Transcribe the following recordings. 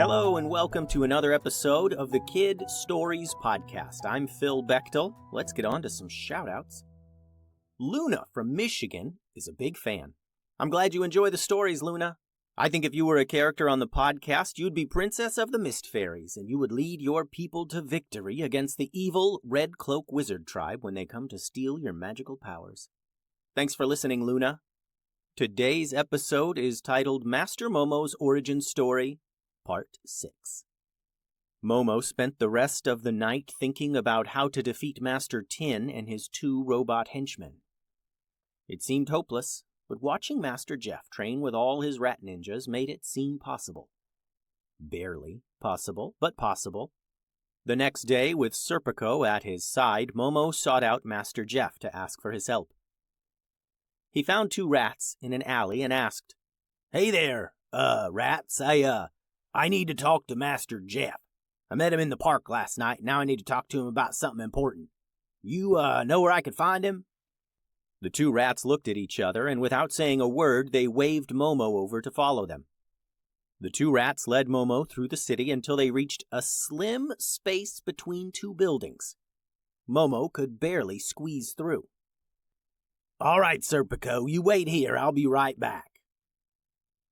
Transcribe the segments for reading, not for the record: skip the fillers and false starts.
Hello and welcome to another episode of the Kid Stories Podcast. I'm Phil Bechtel. Let's get on to some shout-outs. Luna from Michigan is a big fan. I'm glad you enjoy the stories, Luna. I think if you were a character on the podcast, you'd be Princess of the Mist Fairies, and you would lead your people to victory against the evil Red Cloak Wizard tribe when they come to steal your magical powers. Thanks for listening, Luna. Today's episode is titled Master Momo's Origin Story, Part 6. Momo spent the rest of the night thinking about how to defeat Master Tin and his two robot henchmen. It seemed hopeless, but watching Master Jeff train with all his rat ninjas made it seem possible. Barely possible, but possible. The next day, with Serpico at his side, Momo sought out Master Jeff to ask for his help. He found two rats in an alley and asked, "Hey there, rats, I need to talk to Master Jeff. I met him in the park last night. Now I need to talk to him about something important. You, know where I could find him?" The two rats looked at each other, and without saying a word, they waved Momo over to follow them. The two rats led Momo through the city until they reached a slim space between two buildings. Momo could barely squeeze through. "All right, Serpico, you wait here. I'll be right back."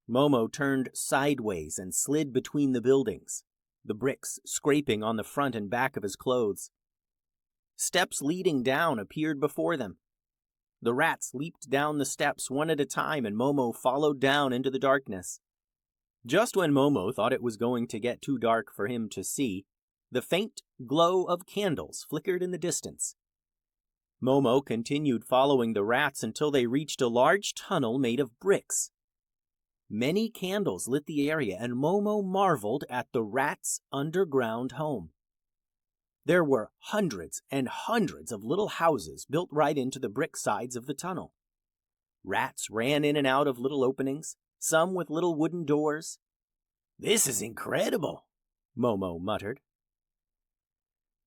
Momo turned sideways and slid between the buildings, the bricks scraping on the front and back of his clothes. Steps leading down appeared before them. The rats leaped down the steps one at a time, and Momo followed down into the darkness. Just when Momo thought it was going to get too dark for him to see, the faint glow of candles flickered in the distance. Momo continued following the rats until they reached a large tunnel made of bricks. Many candles lit the area, and Momo marveled at the rats' underground home. There were hundreds and hundreds of little houses built right into the brick sides of the tunnel. Rats ran in and out of little openings, some with little wooden doors. "This is incredible," Momo muttered.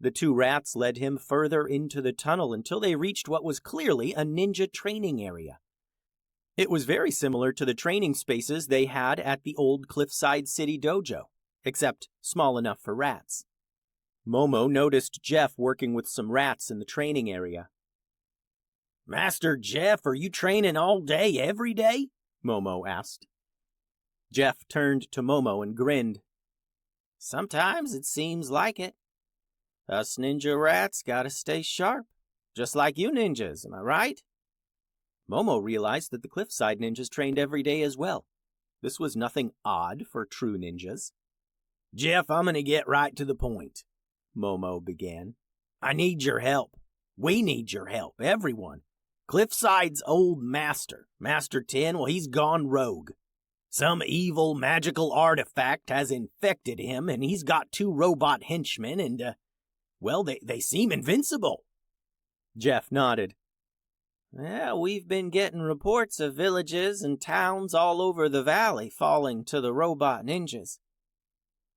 The two rats led him further into the tunnel until they reached what was clearly a ninja training area. It was very similar to the training spaces they had at the old Cliffside City Dojo, except small enough for rats. Momo noticed Jeff working with some rats in the training area. "Master Jeff, are you training all day, every day?" Momo asked. Jeff turned to Momo and grinned. "Sometimes it seems like it. Us ninja rats gotta stay sharp, just like you ninjas, am I right?" Momo realized that the Cliffside ninjas trained every day as well. This was nothing odd for true ninjas. "Jeff, I'm gonna get right to the point," Momo began. "I need your help. We need your help, everyone. Cliffside's old master, Master Tin, well, he's gone rogue. Some evil magical artifact has infected him, and he's got two robot henchmen, and, they seem invincible." Jeff nodded. "Yeah, we've been getting reports of villages and towns all over the valley falling to the robot ninjas."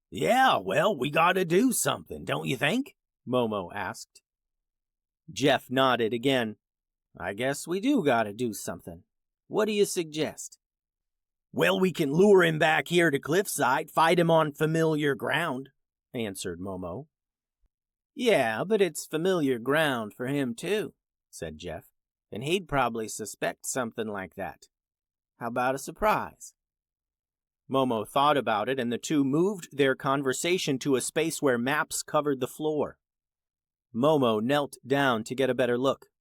"Yeah, well, we gotta do something, don't you think?" Momo asked. Jeff nodded again. "I guess we do gotta do something. What do you suggest?" "Well, we can lure him back here to Cliffside, fight him on familiar ground," answered Momo. "Yeah, but it's familiar ground for him too," said Jeff. "And he'd probably suspect something like that. How about a surprise?" Momo thought about it, and the two moved their conversation to a space where maps covered the floor. Momo knelt down to get a better look.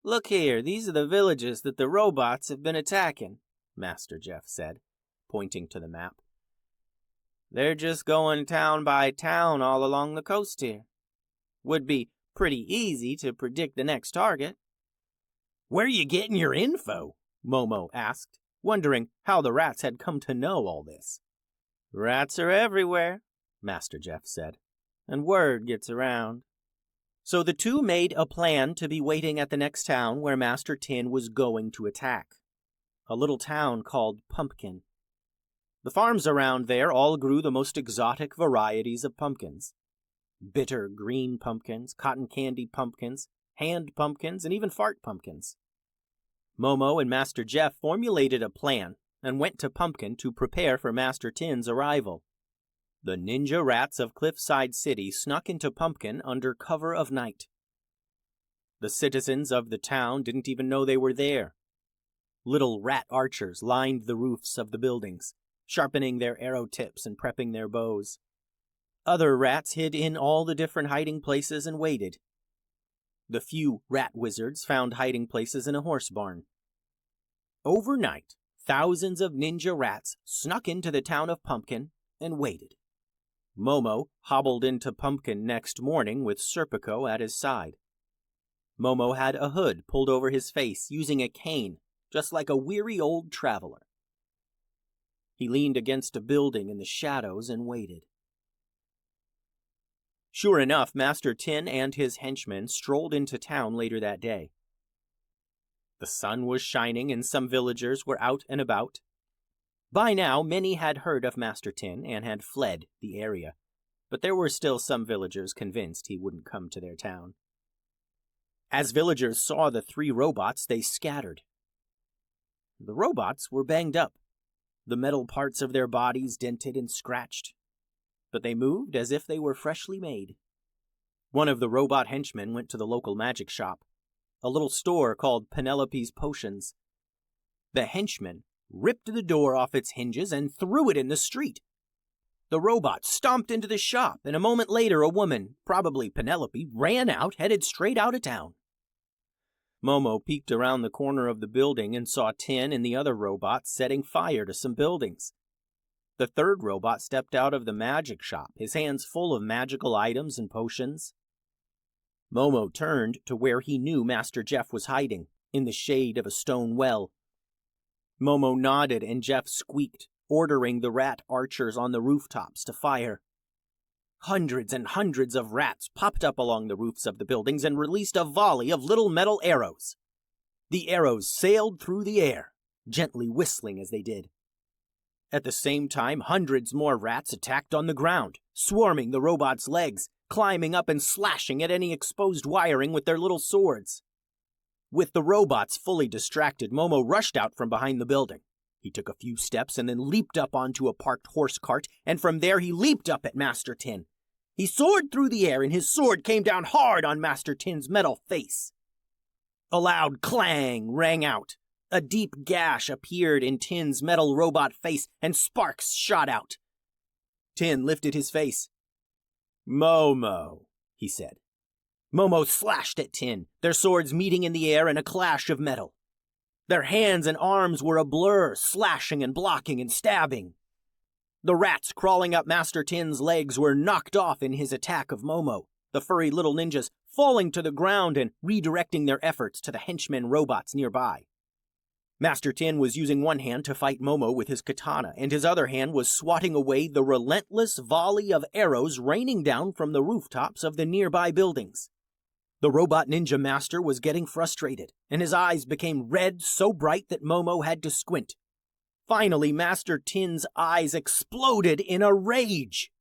"Look here, these are the villages that the robots have been attacking," Master Jeff said, pointing to the map. "They're just going town by town all along the coast here. Would be pretty easy to predict the next target." "Where you getting your info?" Momo asked, wondering how the rats had come to know all this. "Rats are everywhere," Master Jeff said, "and word gets around." So the two made a plan to be waiting at the next town where Master Tin was going to attack, a little town called Pumpkin. The farms around there all grew the most exotic varieties of pumpkins. Bitter green pumpkins, cotton candy pumpkins, hand pumpkins, and even fart pumpkins. Momo and Master Jeff formulated a plan and went to Pumpkin to prepare for Master Tin's arrival. The ninja rats of Cliffside City snuck into Pumpkin under cover of night. The citizens of the town didn't even know they were there. Little rat archers lined the roofs of the buildings, sharpening their arrow tips and prepping their bows. Other rats hid in all the different hiding places and waited. The few rat wizards found hiding places in a horse barn. Overnight, thousands of ninja rats snuck into the town of Pumpkin and waited. Momo hobbled into Pumpkin next morning with Serpico at his side. Momo had a hood pulled over his face using a cane, just like a weary old traveler. He leaned against a building in the shadows and waited. Sure enough, Master Tin and his henchmen strolled into town later that day. The sun was shining and some villagers were out and about. By now, many had heard of Master Tin and had fled the area, but there were still some villagers convinced he wouldn't come to their town. As villagers saw the 3 robots, they scattered. The robots were banged up, the metal parts of their bodies dented and scratched, but they moved as if they were freshly made. One of the robot henchmen went to the local magic shop, a little store called Penelope's Potions. The henchman ripped the door off its hinges and threw it in the street. The robot stomped into the shop, and a moment later a woman, probably Penelope, ran out, headed straight out of town. Momo peeked around the corner of the building and saw Tin and the other robots setting fire to some buildings. The 3rd robot stepped out of the magic shop, his hands full of magical items and potions. Momo turned to where he knew Master Jeff was hiding, in the shade of a stone well. Momo nodded and Jeff squeaked, ordering the rat archers on the rooftops to fire. Hundreds and hundreds of rats popped up along the roofs of the buildings and released a volley of little metal arrows. The arrows sailed through the air, gently whistling as they did. At the same time, hundreds more rats attacked on the ground, swarming the robot's legs, climbing up and slashing at any exposed wiring with their little swords. With the robots fully distracted, Momo rushed out from behind the building. He took a few steps and then leaped up onto a parked horse cart, and from there he leaped up at Master Tin. He soared through the air, and his sword came down hard on Master Tin's metal face. A loud clang rang out. A deep gash appeared in Tin's metal robot face, and sparks shot out. Tin lifted his face. "Momo," he said. Momo slashed at Tin, their swords meeting in the air in a clash of metal. Their hands and arms were a blur, slashing and blocking and stabbing. The rats crawling up Master Tin's legs were knocked off in his attack of Momo, the furry little ninjas falling to the ground and redirecting their efforts to the henchmen robots nearby. Master Tin was using one hand to fight Momo with his katana, and his other hand was swatting away the relentless volley of arrows raining down from the rooftops of the nearby buildings. The robot ninja master was getting frustrated, and his eyes became red so bright that Momo had to squint. Finally, Master Tin's eyes exploded in a rage.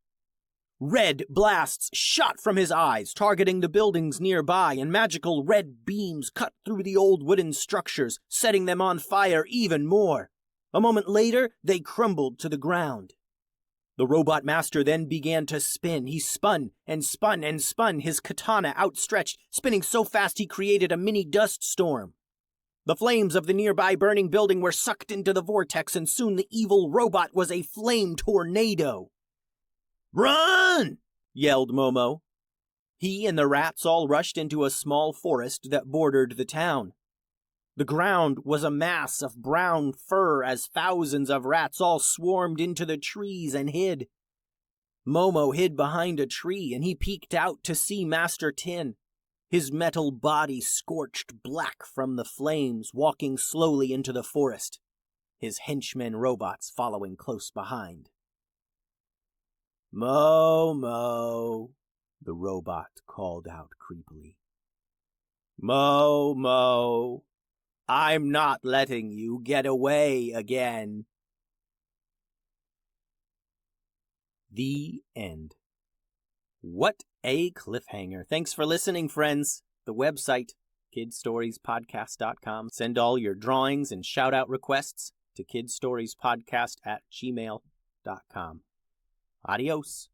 Red blasts shot from his eyes, targeting the buildings nearby, and magical red beams cut through the old wooden structures, setting them on fire even more. A moment later, they crumbled to the ground. The robot master then began to spin. He spun and spun and spun, his katana outstretched, spinning so fast he created a mini dust storm. The flames of the nearby burning building were sucked into the vortex, and soon the evil robot was a flame tornado. "Run!" yelled Momo. He and the rats all rushed into a small forest that bordered the town. The ground was a mass of brown fur as thousands of rats all swarmed into the trees and hid. Momo hid behind a tree, and he peeked out to see Master Tin, his metal body scorched black from the flames, walking slowly into the forest, his henchmen robots following close behind. "Momo," the robot called out creepily. "Momo, I'm not letting you get away again." The end. What a cliffhanger. Thanks for listening, friends. The website, kidstoriespodcast.com. Send all your drawings and shout-out requests to kidstoriespodcast@gmail.com. Adios.